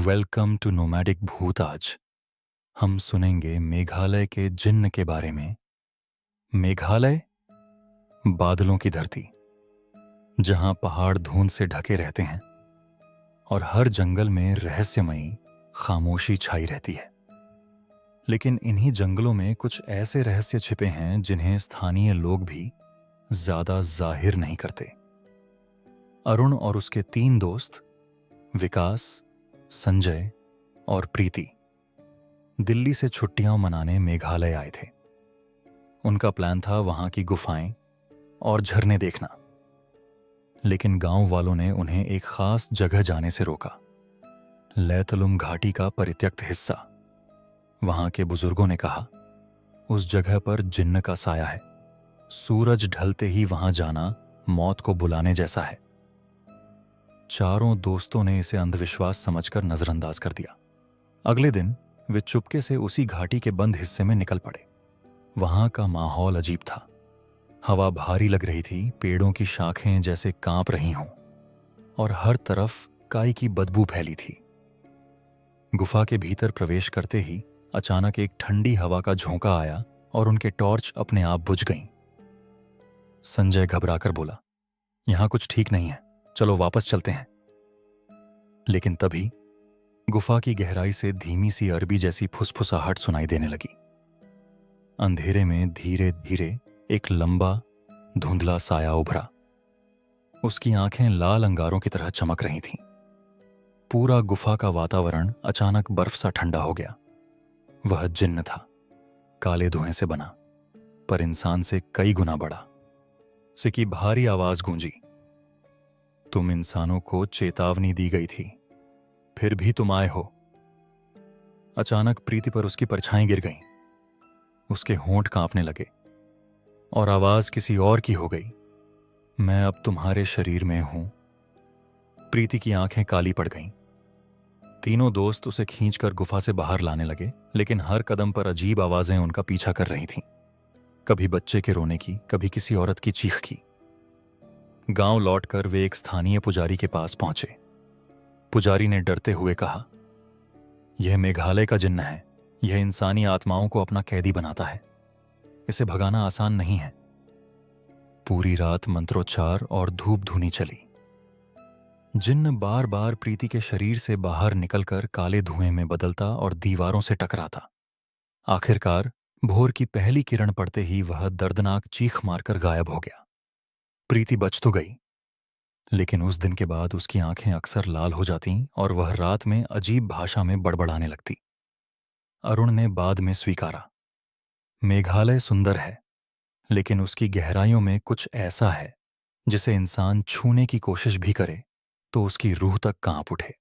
Welcome to nomadic भूत। आज हम सुनेंगे मेघालय के जिन्न के बारे में। मेघालय बादलों की धरती, जहां पहाड़ धुंध से ढके रहते हैं और हर जंगल में रहस्यमयी खामोशी छाई रहती है। लेकिन इन्हीं जंगलों में कुछ ऐसे रहस्य छिपे हैं जिन्हें स्थानीय लोग भी ज्यादा जाहिर नहीं करते। अरुण और उसके 3 दोस्त विकास, संजय और प्रीति दिल्ली से छुट्टियां मनाने मेघालय आए थे। उनका प्लान था वहां की गुफाएं और झरने देखना। लेकिन गांव वालों ने उन्हें एक खास जगह जाने से रोका, लैतलुम घाटी का परित्यक्त हिस्सा। वहां के बुजुर्गों ने कहा, उस जगह पर जिन्न का साया है। सूरज ढलते ही वहां जाना मौत को बुलाने जैसा है। चारों दोस्तों ने इसे अंधविश्वास समझकर नजरअंदाज कर दिया। अगले दिन वे चुपके से उसी घाटी के बंद हिस्से में निकल पड़े। वहां का माहौल अजीब था। हवा भारी लग रही थी, पेड़ों की शाखें जैसे कांप रही हों, और हर तरफ काई की बदबू फैली थी। गुफा के भीतर प्रवेश करते ही अचानक एक ठंडी हवा का झोंका आया और उनके टॉर्च अपने आप बुझ गईं। संजय घबराकर बोला, यहां कुछ ठीक नहीं है, चलो वापस चलते हैं। लेकिन तभी गुफा की गहराई से धीमी सी अरबी जैसी फुसफुसाहट सुनाई देने लगी। अंधेरे में धीरे धीरे एक लंबा धुंधला साया उभरा। उसकी आंखें लाल अंगारों की तरह चमक रही थीं। पूरा गुफा का वातावरण अचानक बर्फ सा ठंडा हो गया। वह जिन्न था, काले धुएं से बना, पर इंसान से कई गुना बड़ा। सिकी भारी आवाज गूंजी, तुम इंसानों को चेतावनी दी गई थी, फिर भी तुम आए हो। अचानक प्रीति पर उसकी परछाई गिर गई। उसके होंठ कांपने लगे और आवाज किसी और की हो गई, मैं अब तुम्हारे शरीर में हूं। प्रीति की आंखें काली पड़ गईं। तीनों दोस्त उसे खींचकर गुफा से बाहर लाने लगे, लेकिन हर कदम पर अजीब आवाजें उनका पीछा कर रही थीं। कभी बच्चे के रोने की, कभी किसी औरत की चीख की। गांव लौटकर वे एक स्थानीय पुजारी के पास पहुंचे। पुजारी ने डरते हुए कहा, यह मेघालय का जिन्न है। यह इंसानी आत्माओं को अपना कैदी बनाता है। इसे भगाना आसान नहीं है। पूरी रात मंत्रोच्चार और धूप धूनी चली। जिन्न बार बार प्रीति के शरीर से बाहर निकलकर काले धुएं में बदलता और दीवारों से टकराता। आखिरकार भोर की पहली किरण पड़ते ही वह दर्दनाक चीख मारकर गायब हो गया। प्रीति बच तो गई, लेकिन उस दिन के बाद उसकी आंखें अक्सर लाल हो जातीं और वह रात में अजीब भाषा में बड़बड़ाने लगती। अरुण ने बाद में स्वीकारा, मेघालय सुंदर है, लेकिन उसकी गहराइयों में कुछ ऐसा है जिसे इंसान छूने की कोशिश भी करे तो उसकी रूह तक कांप उठे।